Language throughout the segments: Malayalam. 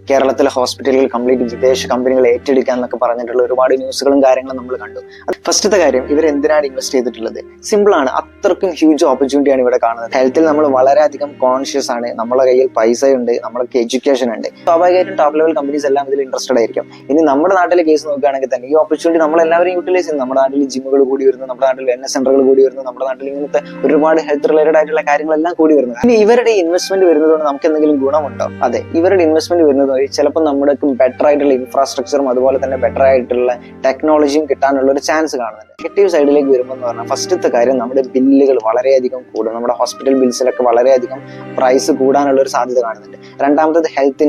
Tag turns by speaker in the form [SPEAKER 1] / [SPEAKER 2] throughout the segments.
[SPEAKER 1] കേരളത്തിലെ ഹോസ്പിറ്റലുകൾ കംപ്ലീറ്റ് വിദേശ കമ്പനികൾ ഏറ്റെടുക്കാൻ എന്നൊക്കെ പറഞ്ഞിട്ടുള്ള ഒരുപാട് ന്യൂസുകളും കാര്യങ്ങളും നമ്മൾ കണ്ടു. ഫസ്റ്റത്തെ കാര്യം, ഇവർ എന്തിനാണ് ഇൻവെസ്റ്റ് ചെയ്തിട്ടുള്ളത്? സിമ്പിൾ ആണ്, അത്രക്കും ഹ്യൂജ് ഓപ്പർച്യൂണിറ്റിയാണ് ഇവിടെ കാണുന്നത്. ഹെൽത്തിൽ നമ്മൾ വളരെയധികം കോൺഷ്യസ് ആണ്, നമ്മളെ കയ്യിൽ പൈസയുണ്ട്, നമ്മൾക്ക് എഡ്യൂക്കേഷൻ ഉണ്ട്. സ്വാഭാവികമായിട്ടും ടോപ്പ് ലെവൽ കമ്പനീസ് എല്ലാം ഇതിൽ ഇൻട്രസ്റ്റഡ് ആയിരിക്കും. ഇനി നമ്മുടെ നാട്ടിലെ കേസ് നോക്കുകയാണെങ്കിൽ തന്നെ ഈ ഓപ്പർച്യൂണിറ്റി നമ്മളെല്ലാവരും യൂട്ടിലൈസ് ചെയ്യുന്നു. നമ്മുടെ നാട്ടിൽ ജിമ്മുകൾ കൂടി വരുന്നു, നമ്മുടെ നാട്ടിൽ വെൽനസ് സെന്ററുകൾ കൂടി വരുന്നു, നമ്മുടെ നാട്ടിൽ ഇങ്ങനത്തെ ഒരുപാട് ഹെൽത്ത് റിലേറ്റഡ് ആയിട്ടുള്ള കാര്യങ്ങളെല്ലാം കൂടി വരുന്നു. ഇനി ഇവരുടെ ഇൻവെസ്റ്റ്മെന്റ് വരുന്നതുകൊണ്ട് നമുക്ക് എന്തെങ്കിലും ഗുണമുണ്ടോ? അതെ, ഇവരുടെ ഇൻവെസ്റ്റ്മെന്റ് വരുന്നത് വഴി ചിലപ്പോൾ നമ്മുടെ ബെറ്റർ ആയിട്ടുള്ള ഇൻഫ്രാസ്ട്രക്ചറും അതുപോലെ തന്നെ ബെറ്റർ ആയിട്ടുള്ള ടെക്നോളജിയും കിട്ടാനുള്ള ഒരു ചാൻസ് കാണുന്നുണ്ട്. നെഗറ്റീവ് സൈഡിലേക്ക് വരുമ്പോൾ എന്ന് പറഞ്ഞാൽ ഫസ്റ്റത്തെ കാര്യം, നമ്മുടെ ബില്ലുകൾ വളരെയധികം കൂടും. നമ്മുടെ ഹോസ്പിറ്റൽ ബിൽസിലൊക്കെ വളരെയധികം പ്രൈസ് കൂടാനുള്ള ഒരു സാധ്യത കാണുന്നുണ്ട്. രണ്ടാമത്തത് ഹെൽത്ത്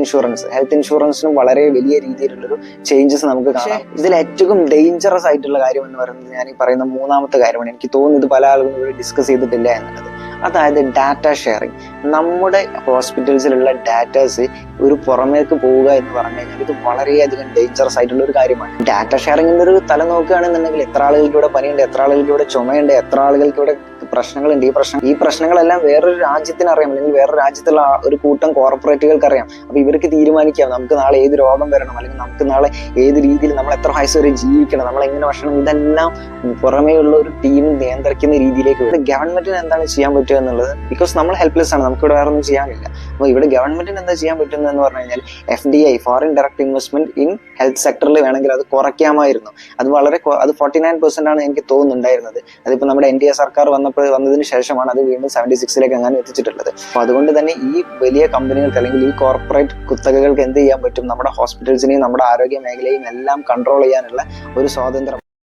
[SPEAKER 1] ഇൻഷുറൻസിനും വളരെ വലിയ രീതിയിലുള്ളൊരു ചേഞ്ചസ് നമുക്ക് കാണാം. ഇതിൽ ഏറ്റവും ഡേഞ്ചറസ് ആയിട്ടുള്ള കാര്യം എന്ന് പറയുന്നത് ഞാൻ ഈ പറയുന്ന മൂന്നാമത്തെ കാര്യമാണ്. എനിക്ക് തോന്നുന്നു ഇത് പല ആളുകളും ഡിസ്കസ് ചെയ്തിട്ടില്ല എന്നുള്ളത്. അതായത് ഡാറ്റ ഷെയറിങ്. നമ്മുടെ ഹോസ്പിറ്റൽസിലുള്ള ഡാറ്റാസ് ഒരു പുറമേക്ക് പോവുക എന്ന് പറഞ്ഞു കഴിഞ്ഞാൽ ഇത് വളരെയധികം ഡേഞ്ചറസ് ആയിട്ടുള്ള ഒരു കാര്യമാണ്. ഡാറ്റ ഷെയറിങ്ങിന്റെ ഒരു തല നോക്കുകയാണെന്നുണ്ടെങ്കിൽ എത്ര ആളുകൾക്ക് ഇവിടെ പനിയുണ്ട്, എത്ര ആളുകൾക്ക് ഇവിടെ ചുമയുണ്ട്, എത്ര ആളുകൾക്ക് ഇവിടെ പ്രശ്നങ്ങളുണ്ട്. ഈ പ്രശ്നങ്ങളെല്ലാം വേറൊരു രാജ്യത്തിന് അറിയാം, അല്ലെങ്കിൽ വേറൊരു രാജ്യത്തുള്ള ഒരു കൂട്ടം കോർപ്പറേറ്റുകൾക്ക് അറിയാം. അപ്പൊ ഇവർക്ക് തീരുമാനിക്കാം നമുക്ക് നാളെ ഏത് രോഗം വരണം, അല്ലെങ്കിൽ നമുക്ക് നാളെ ഏത് രീതിയിൽ നമ്മൾ എത്ര വയസ്സ് വരെ ജീവിക്കണം, നമ്മൾ എങ്ങനെ ഭക്ഷണം, ഇതെല്ലാം പുറമേയുള്ള ഒരു ടീം നിയന്ത്രിക്കുന്ന രീതിയിലേക്ക് വരും. ഗവൺമെന്റിന് എന്താണ് ചെയ്യാൻ പറ്റുക എന്നുള്ളത്, ബിക്കോസ് നമ്മൾ ഹെൽപ്ലെസ് ആണ്, നമുക്ക് ഇവിടെ വേറെ ഒന്നും ചെയ്യാനില്ല. അപ്പൊ ഇവിടെ ഗവൺമെന്റിന് എന്താ ചെയ്യാൻ പറ്റുന്നത് എന്ന് പറഞ്ഞു കഴിഞ്ഞാൽ FDI, foreign direct investment in health സെക്ടറിൽ വേണമെങ്കിൽ അത് കുറയ്ക്കാമായിരുന്നു. അത് 49% ആണ് എനിക്ക് തോന്നുന്നുണ്ടായിരുന്നത്. അതിപ്പോ നമ്മുടെ NDA സർക്കാർ വന്നതിന് ശേഷമാണ് അത് വീണ്ടും 76ലേക്ക് അങ്ങനെ എത്തിച്ചിട്ടുള്ളത്. അപ്പൊ അതുകൊണ്ട് തന്നെ ഈ വലിയ കമ്പനികൾക്ക് അല്ലെങ്കിൽ ഈ കോർപ്പറേറ്റ് കുത്തകകൾക്ക് എന്ത് ചെയ്യാൻ പറ്റും? നമ്മുടെ ഹോസ്പിറ്റൽസിനെയും നമ്മുടെ ആരോഗ്യ മേഖലയും എല്ലാം കൺട്രോൾ ചെയ്യാനുള്ള ഒരു സ്വാതന്ത്ര്യം